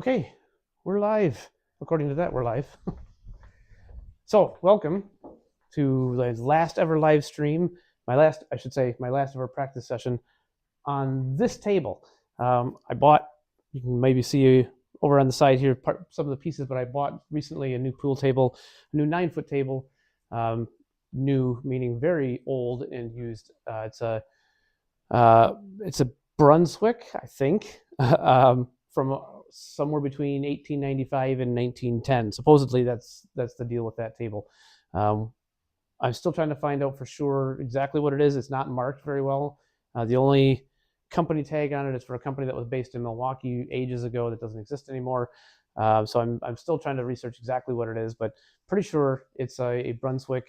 Okay, we're live. According to that, we're live. So, welcome to the last ever live stream. My last ever practice session on this table. I bought, you can maybe see over on the side here, some of the pieces, but I bought recently a new pool table, a new 9-foot table. New meaning very old and used. It's a Brunswick, I think, from somewhere between 1895 and 1910. Supposedly, that's the deal with that table. I'm still trying to find out for sure exactly what it is. It's not marked very well. The only company tag on it is for a company that was based in Milwaukee ages ago that doesn't exist anymore. So I'm still trying to research exactly what it is, but pretty sure it's a Brunswick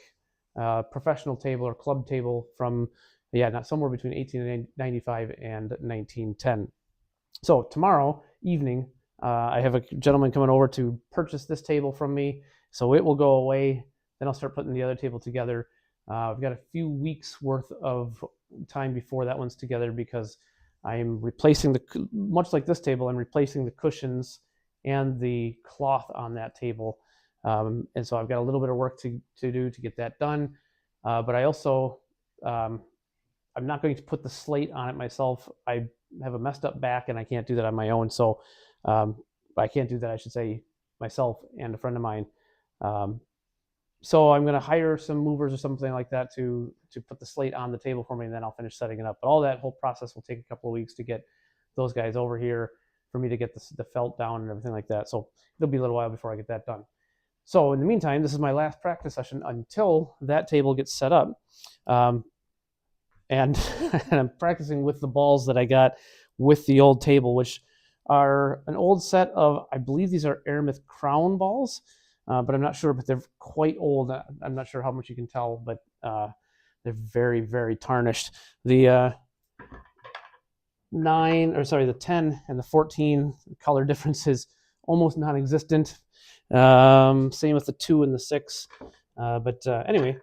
professional table or club table from, not somewhere between 1895 and 1910. So tomorrow evening, I have a gentleman coming over to purchase this table from me. So it will go away. Then I'll start putting the other table together. I've got a few weeks worth of time before that one's together because I'm replacing much like this table, I'm replacing the cushions and the cloth on that table. And so I've got a little bit of work to do to get that done. But I also, I'm not going to put the slate on it myself. I have a messed up back and I can't do that on my own. So I can't do that, I should say, myself and a friend of mine. So I'm going to hire some movers or something like that to put the slate on the table for me, and then I'll finish setting it up. But all that whole process will take a couple of weeks to get those guys over here for me to get the felt down and everything like that. So it'll be a little while before I get that done. So in the meantime, this is my last practice session until that table gets set up. And I'm practicing with the balls that I got with the old table, which are an old set of, I believe these are Aramith Crown balls, but I'm not sure, but they're quite old. I'm not sure how much you can tell, but they're very, very tarnished. The the 10 and the 14 color difference is almost non-existent. Same with the 2 and the 6. But anyway,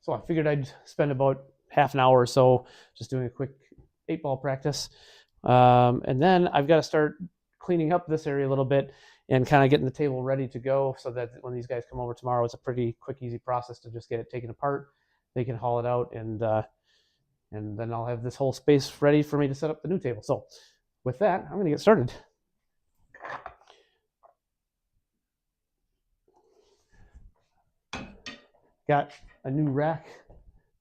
so I figured I'd spend about half an hour or so just doing a quick 8-ball practice. And then I've got to start cleaning up this area a little bit and kind of getting the table ready to go so that when these guys come over tomorrow, it's a pretty quick, easy process to just get it taken apart. They can haul it out, and then I'll have this whole space ready for me to set up the new table. So with that, I'm going to get started. Got a new rack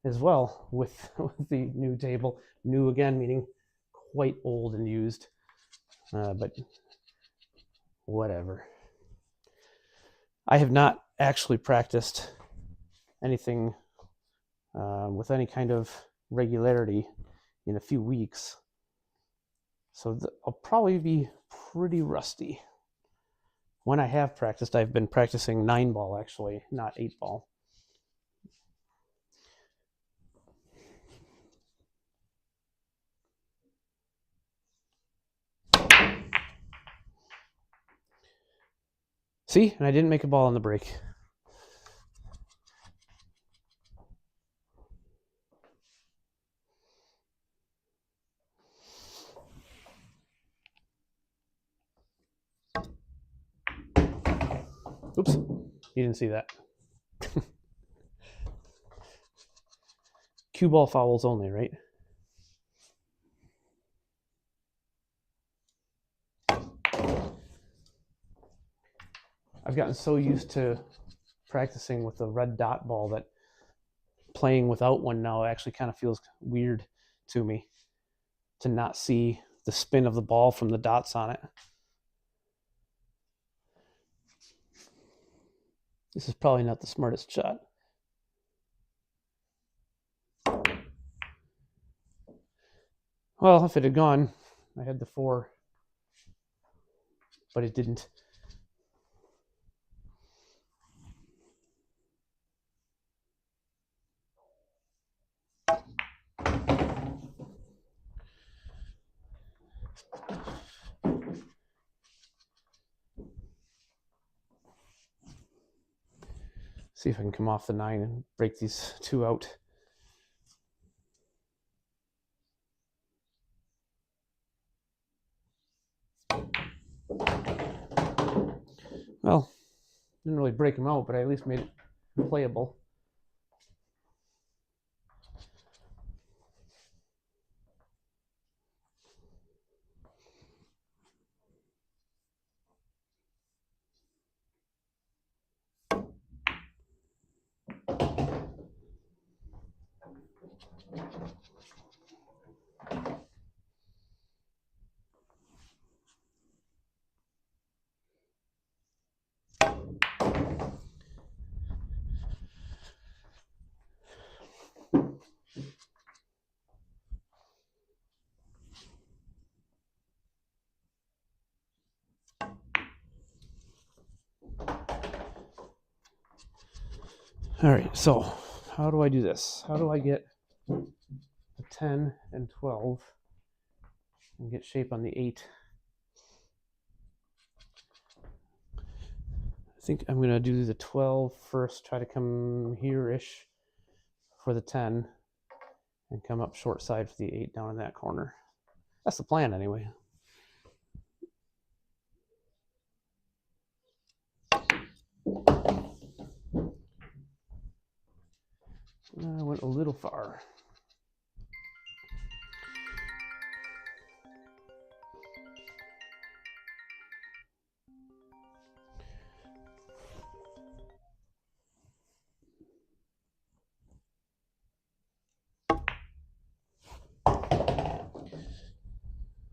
as well with the new table. New again, meaning quite old and used, but whatever. I have not actually practiced anything with any kind of regularity in a few weeks, so I'll probably be pretty rusty. When I have practiced, I've been practicing 9-ball actually, not 8-ball. See, and I didn't make a ball on the break. Oops, you didn't see that. Cue ball fouls only, right? I've gotten so used to practicing with the red dot ball that playing without one now actually kind of feels weird to me, to not see the spin of the ball from the dots on it. This is probably not the smartest shot. Well, if it had gone, I had the 4, but it didn't. See if I can come off the 9 and break these 2 out. well, didn't really break them out, but I at least made it playable. All right, so how do I do this? How do I get the 10 and 12 and get shape on the 8? I think I'm going to do the 12 first, try to come here-ish for the 10, and come up short side for the 8 down in that corner. That's the plan anyway. I went a little far.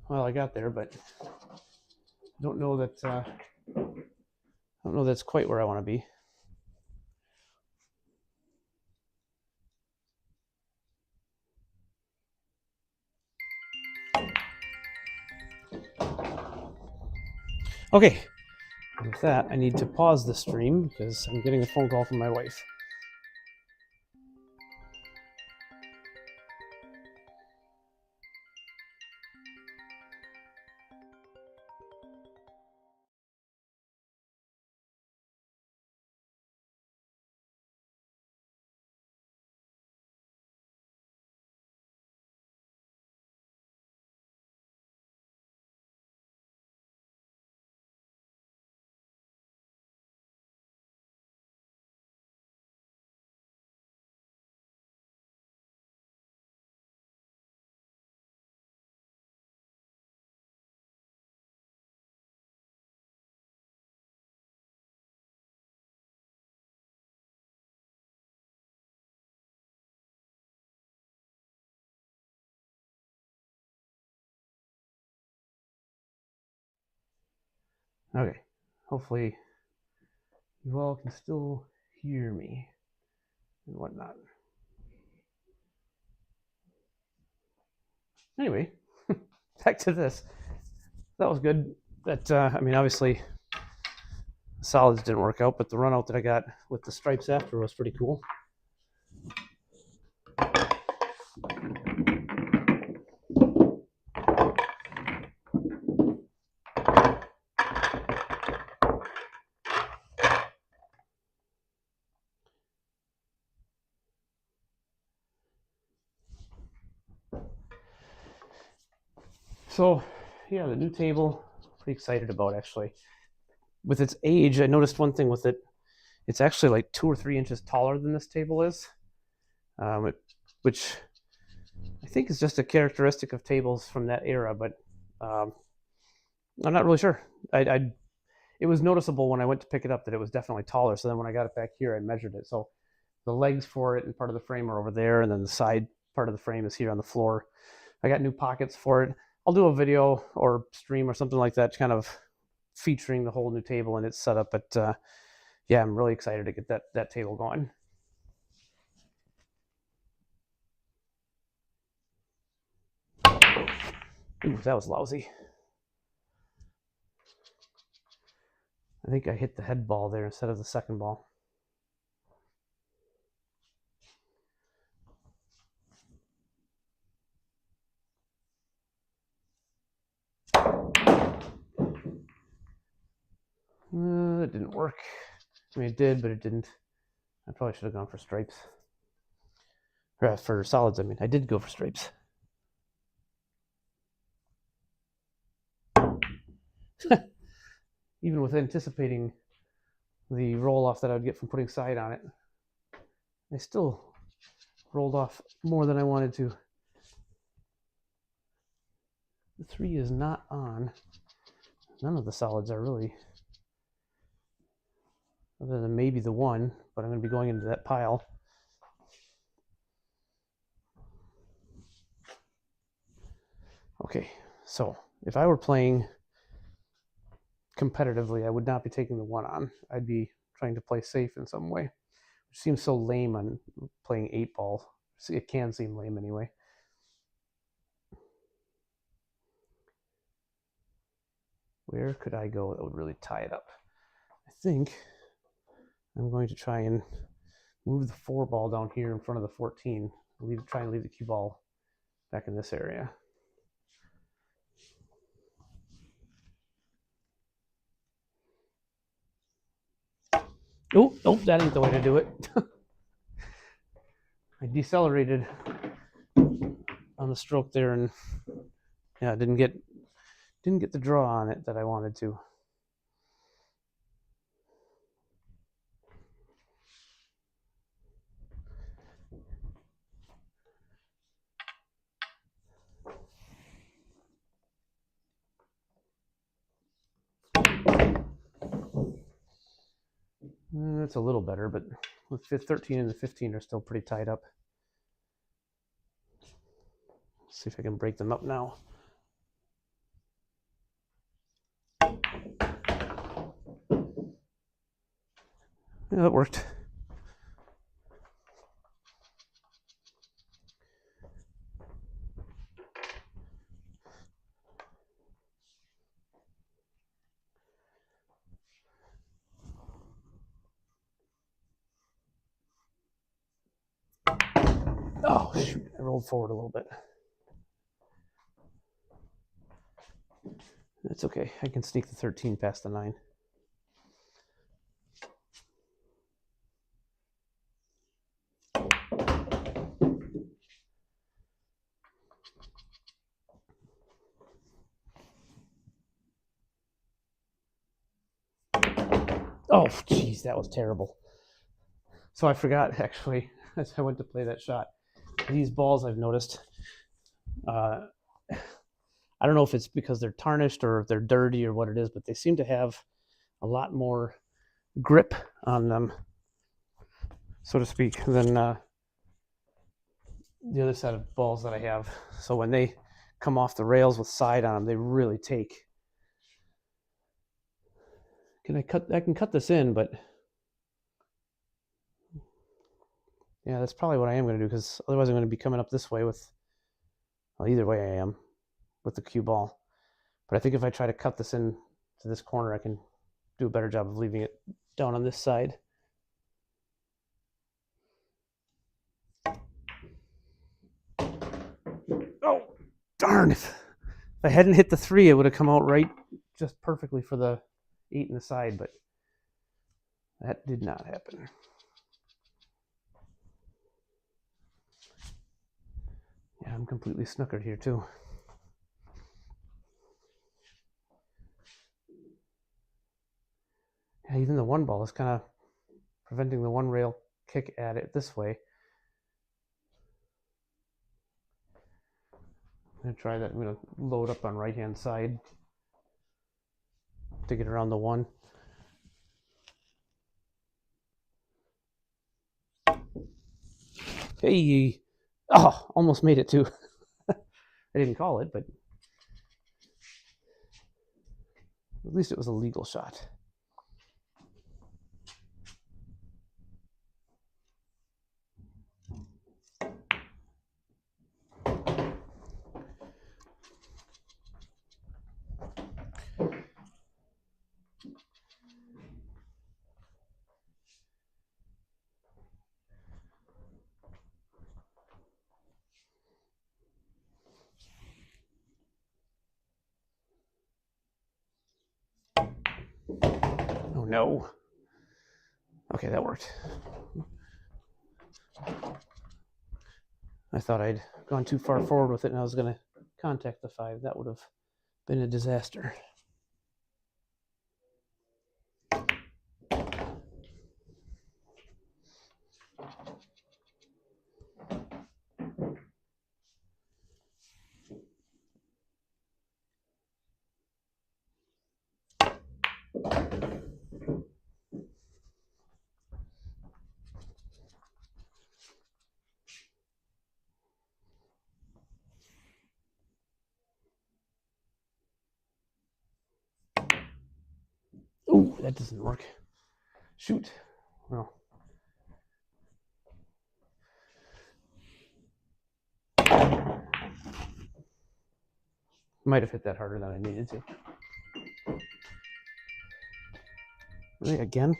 Well, I got there, but I don't know that that's quite where I want to be. Okay, with that, I need to pause the stream because I'm getting a phone call from my wife. Okay, hopefully you all can still hear me and whatnot. Anyway, back to this. That was good. That I mean, obviously, solids didn't work out, but the run out that I got with the stripes after was pretty cool. So, yeah, the new table, pretty excited about actually. With its age, I noticed one thing with it. It's actually like 2 or 3 inches taller than this table is, which I think is just a characteristic of tables from that era, but I'm not really sure. It was noticeable when I went to pick it up that it was definitely taller. So then when I got it back here, I measured it. So the legs for it and part of the frame are over there, and then the side part of the frame is here on the floor. I got new pockets for it. I'll do a video or stream or something like that, kind of featuring the whole new table and its setup. But yeah, I'm really excited to get that table going. Ooh, that was lousy. I think I hit the head ball there instead of the second ball. It didn't work. I mean, it did, but it didn't. I probably should have gone for stripes. Or for solids, I mean. I did go for stripes. Even with anticipating the roll off that I would get from putting side on it. I still rolled off more than I wanted to. The 3 is not on. None of the solids are really, other than maybe the 1, but I'm going to be going into that pile. Okay, so if I were playing competitively, I would not be taking the 1 on. I'd be trying to play safe in some way, which seems so lame on playing 8-ball. It can seem lame anyway. Where could I go that would really tie it up? I think I'm going to try and move the 4 ball down here in front of the 14. Try and leave the cue ball back in this area. Oh, nope, that ain't the way to do it. I decelerated on the stroke there, and yeah, didn't get the draw on it that I wanted to. That's a little better, but the 13 and the 15 are still pretty tied up. Let's see if I can break them up now. Yeah, that worked. Oh, shoot, I rolled forward a little bit. That's okay. I can sneak the 13 past the 9. Oh, geez, that was terrible. So I forgot, actually, as I went to play that shot. These balls, I've noticed, I don't know if it's because they're tarnished or if they're dirty or what it is, but they seem to have a lot more grip on them, so to speak, than the other set of balls that I have. So when they come off the rails with side on them, they really take. I can cut this in, but yeah, that's probably what I am going to do, because otherwise I'm going to be coming up this way with, well, either way I am, with the cue ball. But I think if I try to cut this in to this corner, I can do a better job of leaving it down on this side. Oh, darn. If I hadn't hit the 3, it would have come out right just perfectly for the 8 in the side, but that did not happen. Yeah, I'm completely snookered here too. Yeah, even the 1 ball is kind of preventing the 1 rail kick at it this way. I'm going to try that. I'm going to load up on right-hand side to get around the 1. Hey! Oh, almost made it too. I didn't call it, but at least it was a legal shot. Oh no. Okay, that worked. I thought I'd gone too far forward with it and I was going to contact the 5. That would have been a disaster. Ooh, that doesn't work. Shoot. Well. Might have hit that harder than I needed to. Really, again?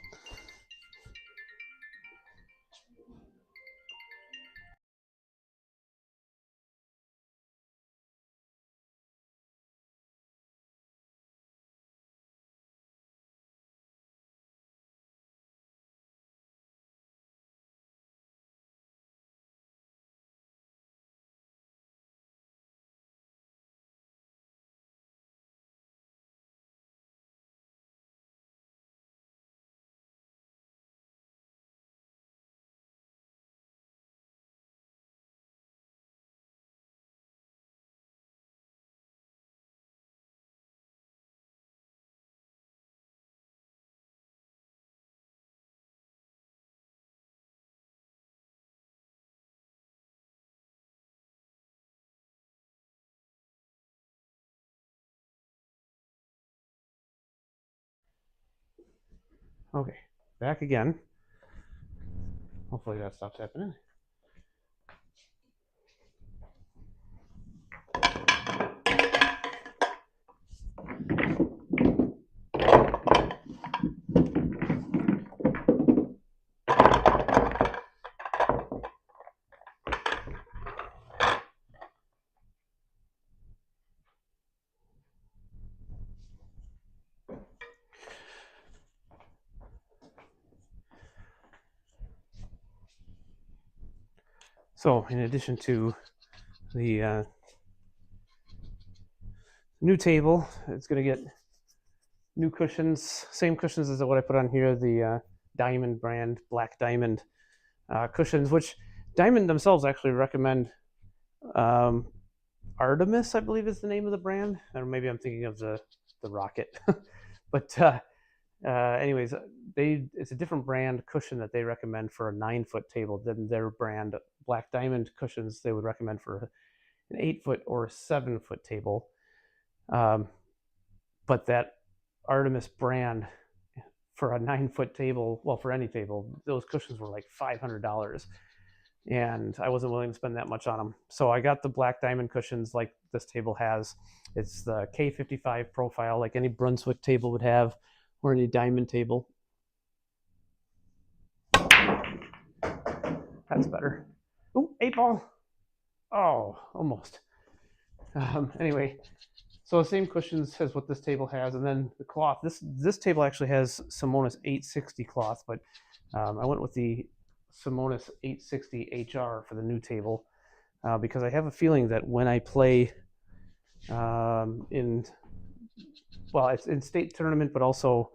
Okay, back again. Hopefully that stops happening. So in addition to the new table, it's going to get new cushions, same cushions as what I put on here, the Diamond brand, Black Diamond cushions, which Diamond themselves actually recommend. Artemis, I believe, is the name of the brand, or maybe I'm thinking of the rocket. But anyways, it's a different brand cushion that they recommend for a 9-foot table than their brand Black Diamond cushions they would recommend for an 8-foot or 7-foot table. But that Artemis brand for a 9-foot table, well, for any table, those cushions were like $500. And I wasn't willing to spend that much on them. So I got the Black Diamond cushions like this table has. It's the K55 profile, like any Brunswick table would have, or any Diamond table. That's better. Oh, 8-ball. Oh, almost. Anyway, so the same cushions as what this table has, and then the cloth. This table actually has Simonis 860 cloth, but I went with the Simonis 860 HR for the new table because I have a feeling that when I play it's in state tournament, but also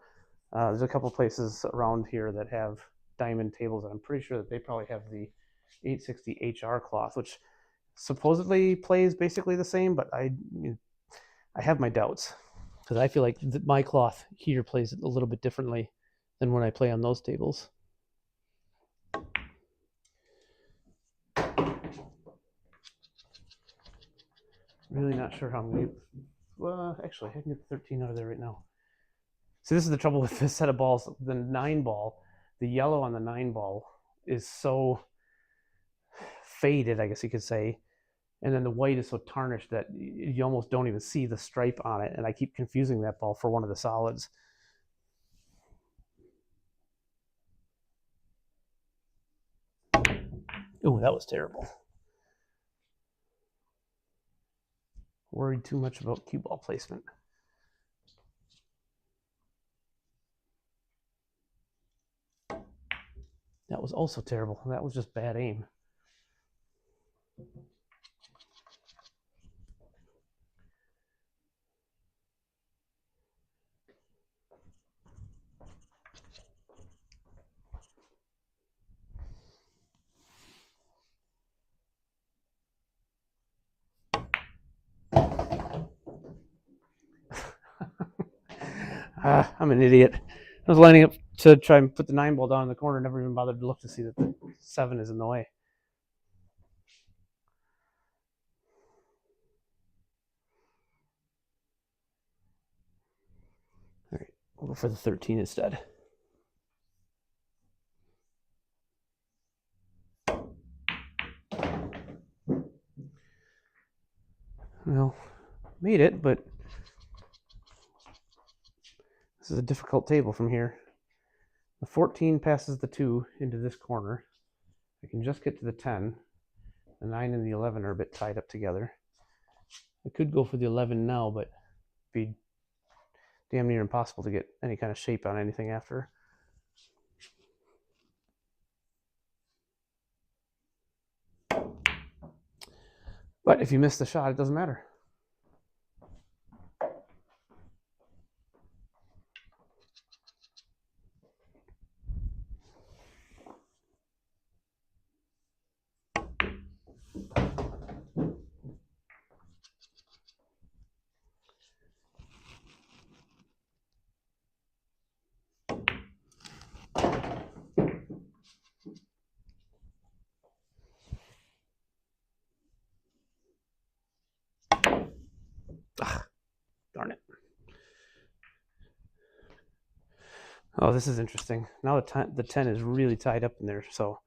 there's a couple places around here that have Diamond tables, and I'm pretty sure that they probably have the 860 HR cloth, which supposedly plays basically the same, but I have my doubts because I feel like my cloth here plays a little bit differently than when I play on those tables. Really not sure how I'm going to. Well, actually, I can get 13 out of there right now. See, this is the trouble with this set of balls. The 9-ball, the yellow on the 9-ball is so faded, I guess you could say. And then the white is so tarnished that you almost don't even see the stripe on it. And I keep confusing that ball for one of the solids. Oh, that was terrible. Worried too much about cue ball placement. That was also terrible. That was just bad aim. I'm an idiot. I was lining up to try and put the 9 ball down in the corner, never even bothered to look to see that the 7 is in the way. All right, we'll go for the 13 instead. Well, made it, but this is a difficult table from here. The 14 passes the 2 into this corner. I can just get to the 10. The 9 and the 11 are a bit tied up together. I could go for the 11 now, but it'd be damn near impossible to get any kind of shape on anything after. But if you miss the shot, it doesn't matter. Ugh, darn it. Oh, this is interesting. Now the 10 is really tied up in there, so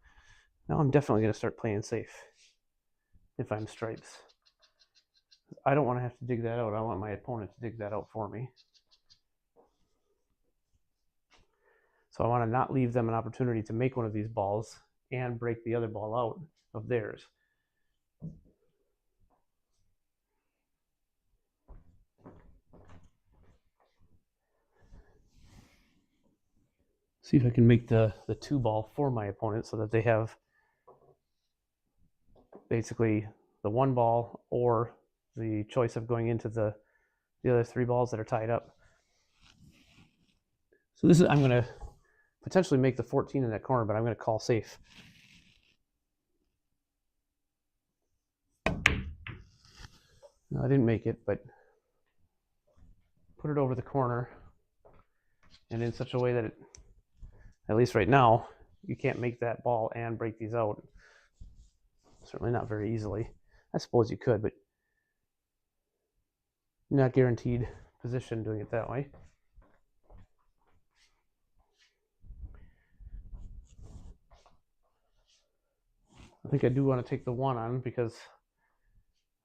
now I'm definitely going to start playing safe if I'm stripes. I don't want to have to dig that out. I want my opponent to dig that out for me. So I want to not leave them an opportunity to make one of these balls and break the other ball out of theirs. See if I can make the 2 ball for my opponent so that they have basically the 1 ball or the choice of going into the other 3 balls that are tied up. So this is, I'm going to potentially make the 14 in that corner, but I'm going to call safe. No, I didn't make it, but put it over the corner and in such a way that it, at least right now, you can't make that ball and break these out. Certainly not very easily. I suppose you could, but you're not guaranteed position doing it that way. I think I do want to take the 1 on because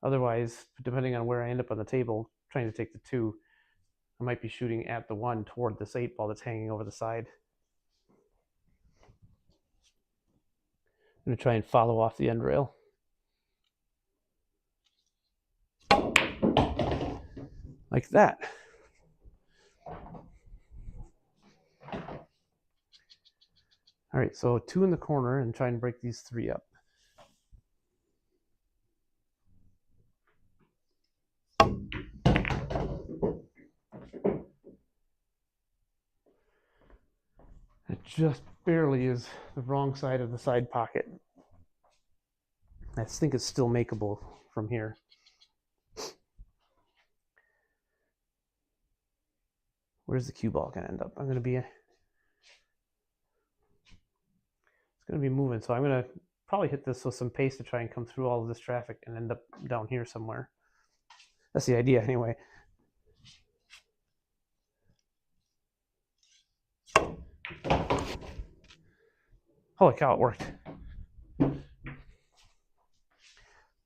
otherwise, depending on where I end up on the table, trying to take the 2, I might be shooting at the 1 toward this 8 ball that's hanging over the side. I'm going to try and follow off the end rail. Like that. All right, so 2 in the corner and try and break these 3 up. It just barely is the wrong side of the side pocket. I think it's still makeable from here. Where's the cue ball going to end up? It's going to be moving, so I'm going to probably hit this with some pace to try and come through all of this traffic and end up down here somewhere. That's the idea anyway. Holy cow, it worked.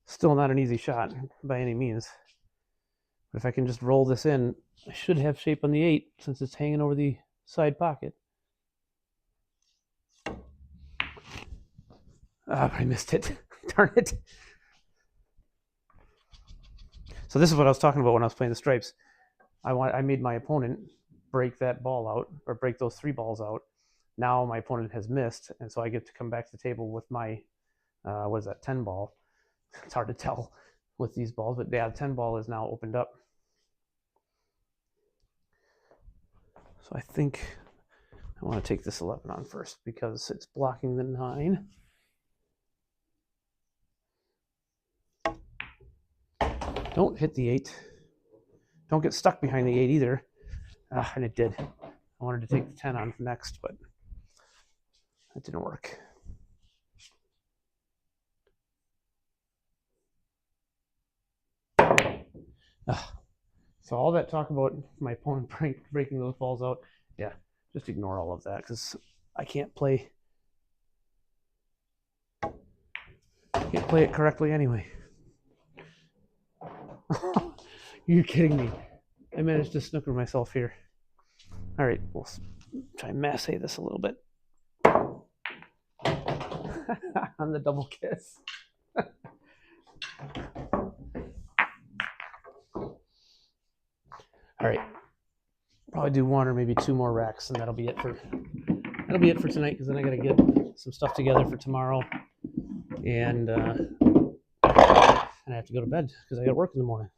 Still not an easy shot by any means. But if I can just roll this in, I should have shape on the 8 since it's hanging over the side pocket. I missed it. Darn it. So this is what I was talking about when I was playing the stripes. I made my opponent break that ball out, or break those 3 balls out. Now my opponent has missed, and so I get to come back to the table with my, 10 ball. It's hard to tell with these balls, but yeah, the 10 ball is now opened up. So I think I want to take this 11 on first because it's blocking the 9. Don't hit the 8. Don't get stuck behind the 8 either. And it did. I wanted to take the 10 on next, but that didn't work. So all that talk about my opponent breaking those balls out, yeah, just ignore all of that because I can't play it correctly anyway. You're kidding me. I managed to snooker myself here. All right, we'll try and masse this a little bit. On the double kiss. All right, probably do one or maybe two more racks, and that'll be it for tonight. Because then I got to get some stuff together for tomorrow, and I have to go to bed because I got to work in the morning.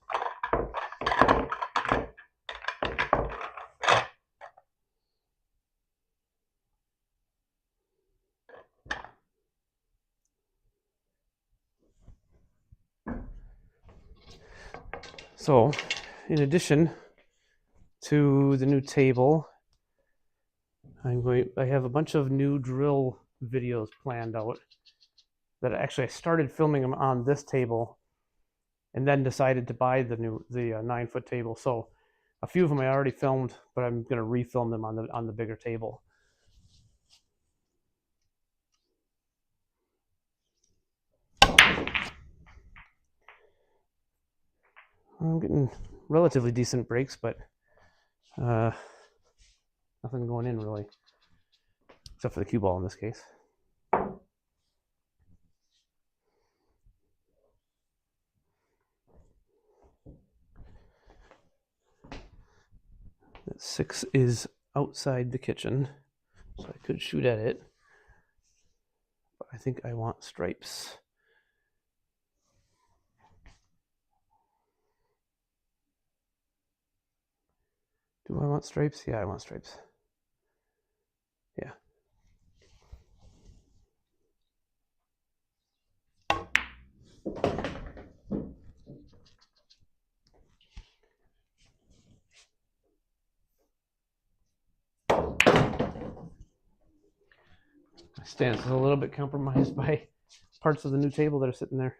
So, in addition to the new table, I have a bunch of new drill videos planned out that actually I started filming them on this table and then decided to buy the 9-foot table. So a few of them I already filmed, but I'm going to refilm them on the bigger table. I'm getting relatively decent breaks, but nothing going in really, except for the cue ball in this case. That 6 is outside the kitchen, so I could shoot at it, but I think I want stripes. Do I want stripes? Yeah, I want stripes. Yeah. My stance is a little bit compromised by parts of the new table that are sitting there.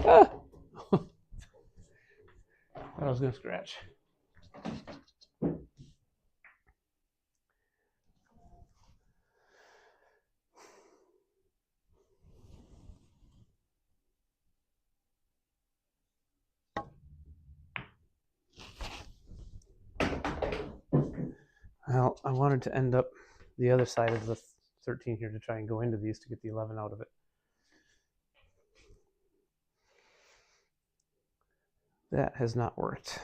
Ah! Thought I was going to scratch. Well, I wanted to end up the other side of the 13 here to try and go into these to get the 11 out of it. That has not worked.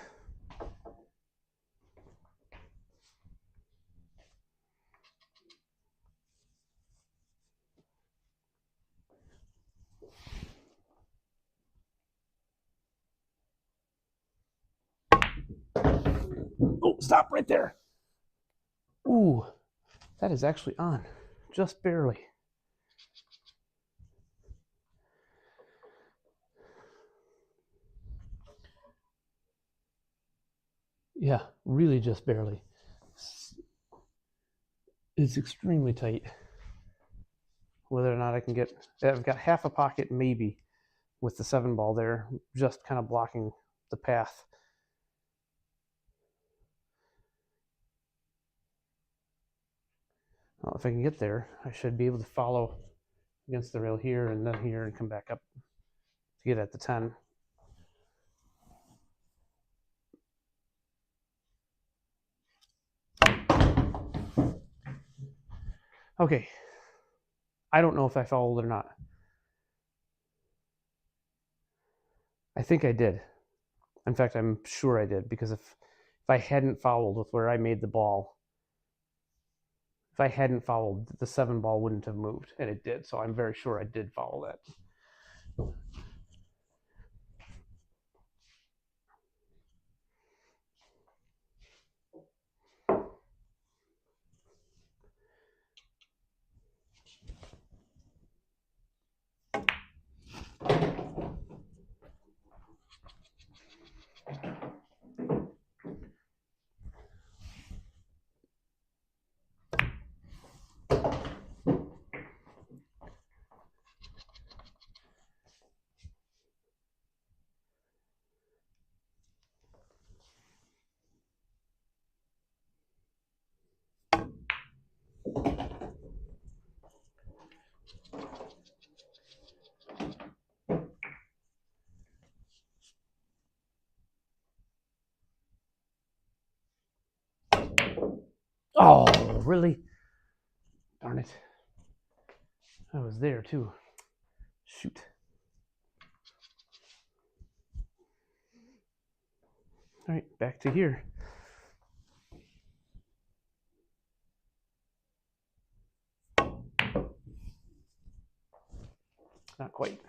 Oh, stop right there. Ooh, that is actually on, just barely. Yeah, really just barely. It's extremely tight. Whether or not I can get, I've got half a pocket maybe with the 7 ball there, just kind of blocking the path. Well, if I can get there, I should be able to follow against the rail here and then here and come back up to get at the 10. Okay, I don't know if I fouled or not. I think I did. In fact, I'm sure I did, because if I hadn't fouled with where I made the ball, if I hadn't fouled, the 7 ball wouldn't have moved, and it did. So I'm very sure I did foul that. Oh, really? Darn it. I was there too. Shoot. All right, back to here. Not quite.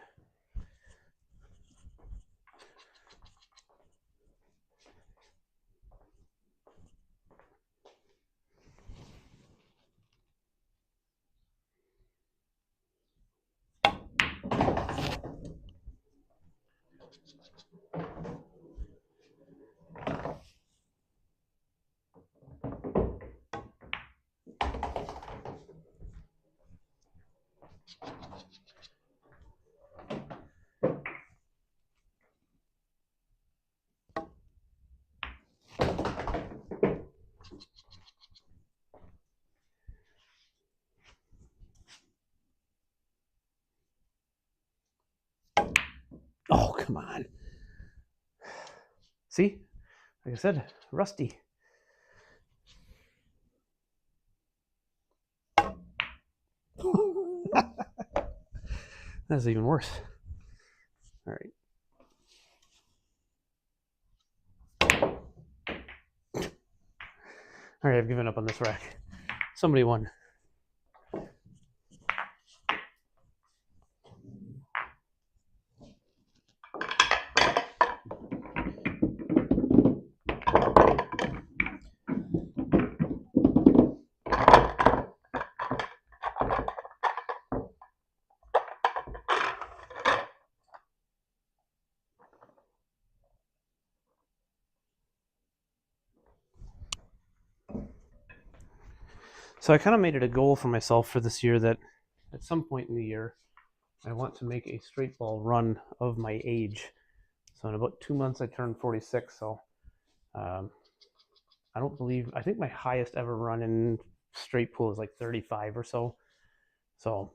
Oh, come on. See? Like I said, rusty. That's even worse. All right. All right, I've given up on this rack. Somebody won. So I kind of made it a goal for myself for this year that at some point in the year, I want to make a straight ball run of my age. So in about 2 months, I turn 46. So I think my highest ever run in straight pool is like 35 or so. So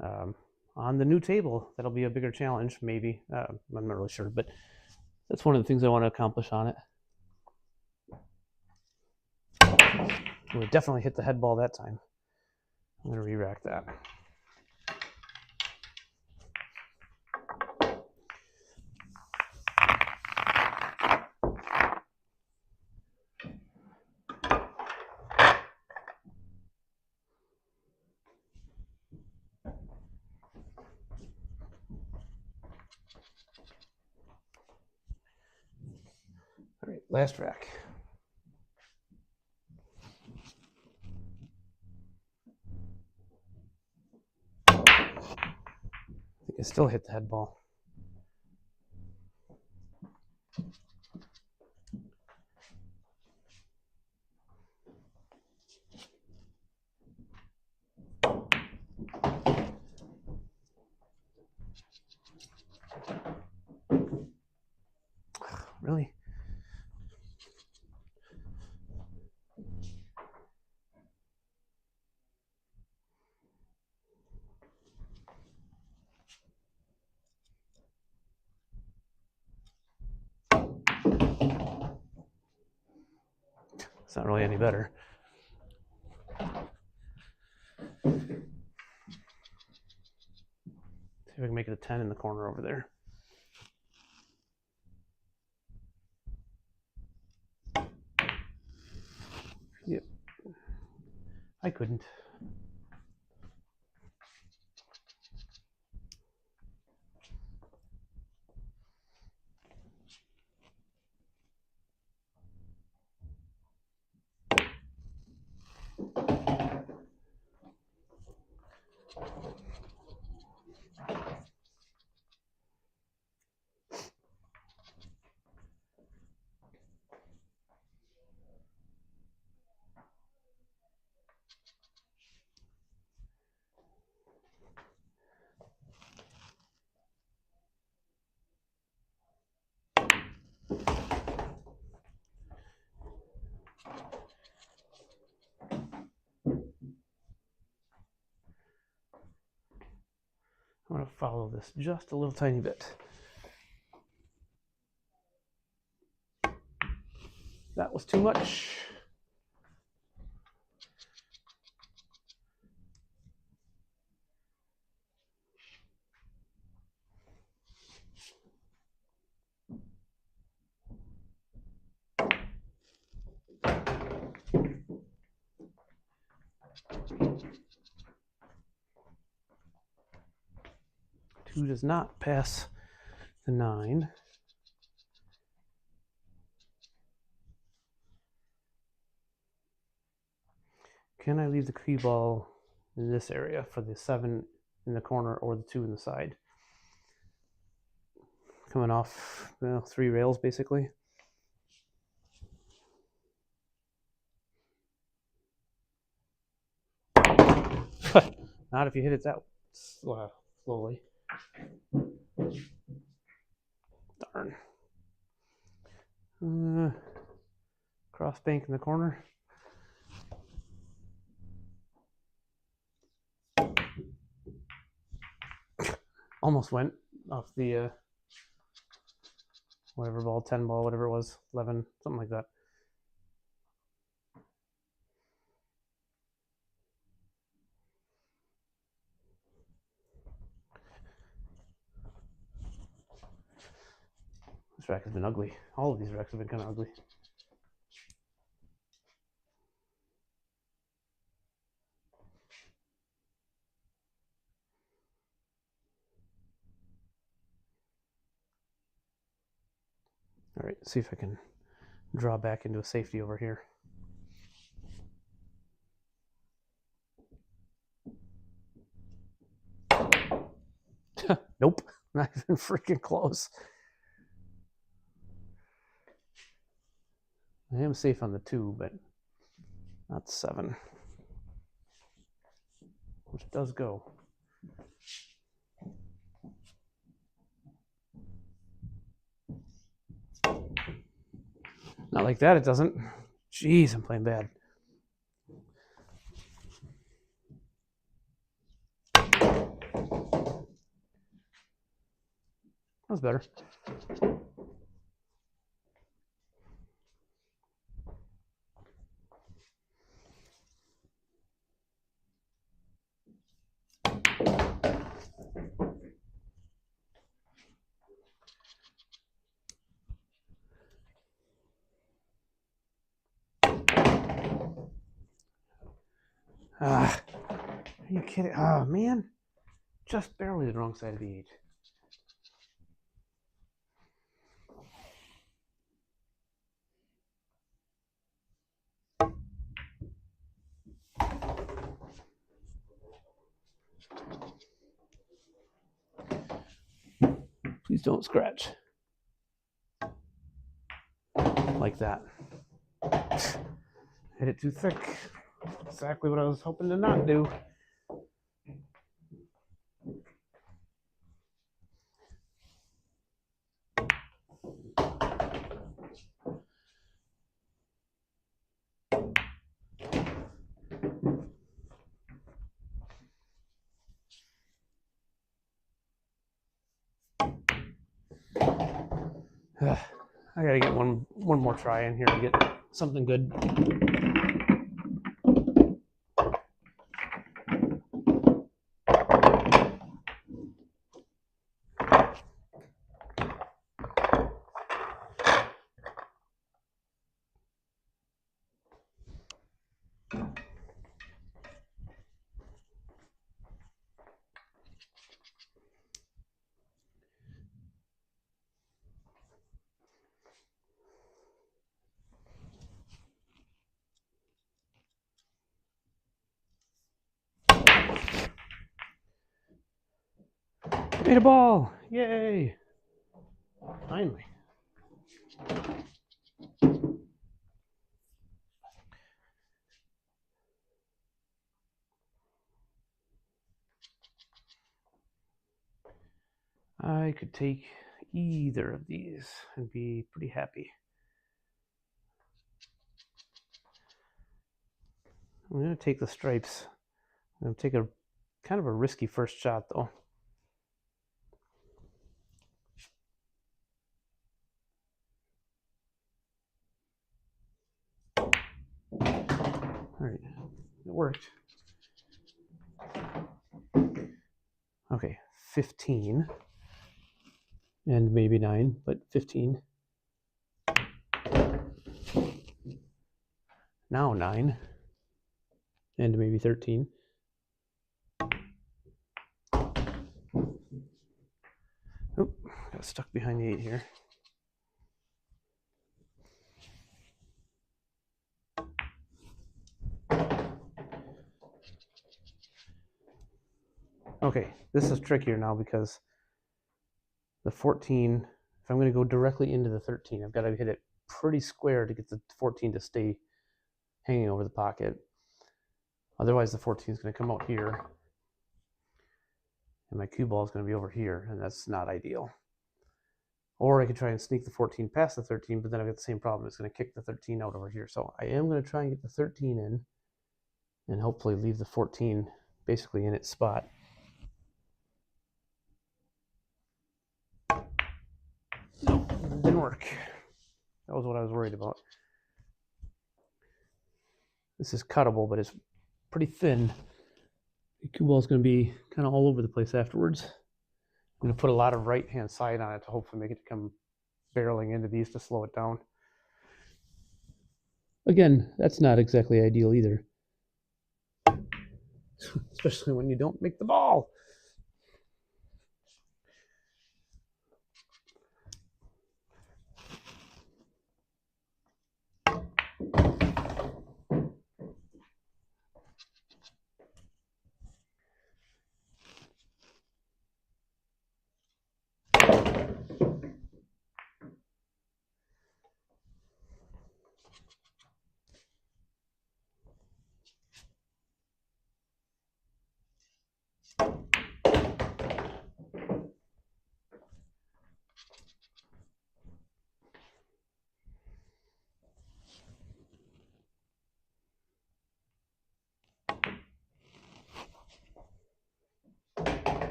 on the new table, that'll be a bigger challenge, maybe. I'm not really sure, but that's one of the things I want to accomplish on it. We definitely hit the head ball that time. I'm going to re-rack that. All right, last rack. I think I still hit the head ball. Really? It's not really any better. See if I can make it a 10 in the corner over there. Yep. I couldn't. I'm going to follow this just a little tiny bit. That was too much. 2 does not pass the 9. Can I leave the cue ball in this area for the 7 in the corner or the 2 in the side? Coming off 3 rails basically. Not if you hit it that slowly. Darn. Cross bank in the corner. Almost went off the whatever ball, 10 ball, whatever it was, 11, something like that. This rack has been ugly. All of these racks have been kind of ugly. All right, see if I can draw back into a safety over here. Nope, not even freaking close. I am safe on the 2, but not 7, which does go. Not like that, it doesn't. Jeez, I'm playing bad. That was better. Are you kidding? Oh, man. Just barely the wrong side of the 8. Please don't scratch. Like that. Hit it too thick. Exactly what I was hoping to not do. I gotta get one more try in here to get something good. Made a ball! Yay! Finally. I could take either of these and be pretty happy. I'm going to take the stripes. I'm going to take a kind of a risky first shot though. All right, it worked. Okay, 15 and maybe 9, but 15. Now 9 and maybe 13. Oh, got stuck behind the 8 here. Okay, this is trickier now because the 14, if I'm going to go directly into the 13, I've got to hit it pretty square to get the 14 to stay hanging over the pocket. Otherwise, the 14 is going to come out here, and my cue ball is going to be over here, and that's not ideal. Or I could try and sneak the 14 past the 13, but then I've got the same problem. It's going to kick the 13 out over here. So I am going to try and get the 13 in, and hopefully leave the 14 basically in its spot. Nope, didn't work. That was what I was worried about. This is cuttable, but it's pretty thin. The cue ball is going to be kind of all over the place afterwards. I'm going to put a lot of right-hand side on it to hopefully make it come barreling into these to slow it down. Again, that's not exactly ideal either. Especially when you don't make the ball.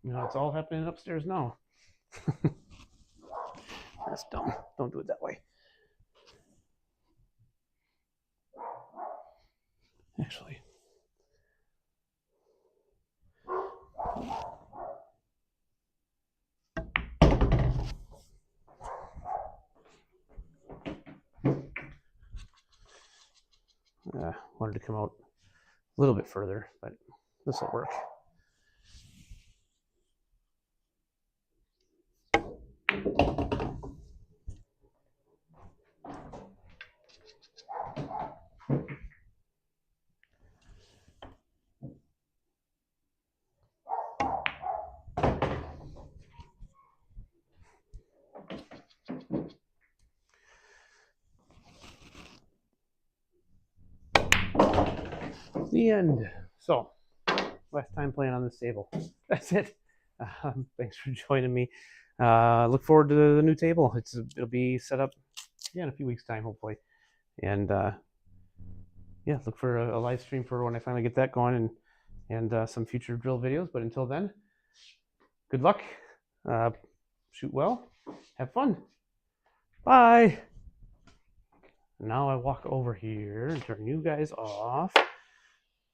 You know, it's all happening upstairs now. That's dumb. Don't do it that way. Actually. Wanted to come out a little bit further, but this will work. The end. So, last time playing on this table. That's it. Thanks for joining me. Look forward to the new table. It'll be set up in a few weeks' time, hopefully. And yeah, look for a live stream for when I finally get that going, and some future drill videos. But until then, good luck. Shoot well. Have fun. Bye. Now I walk over here and turn you guys off.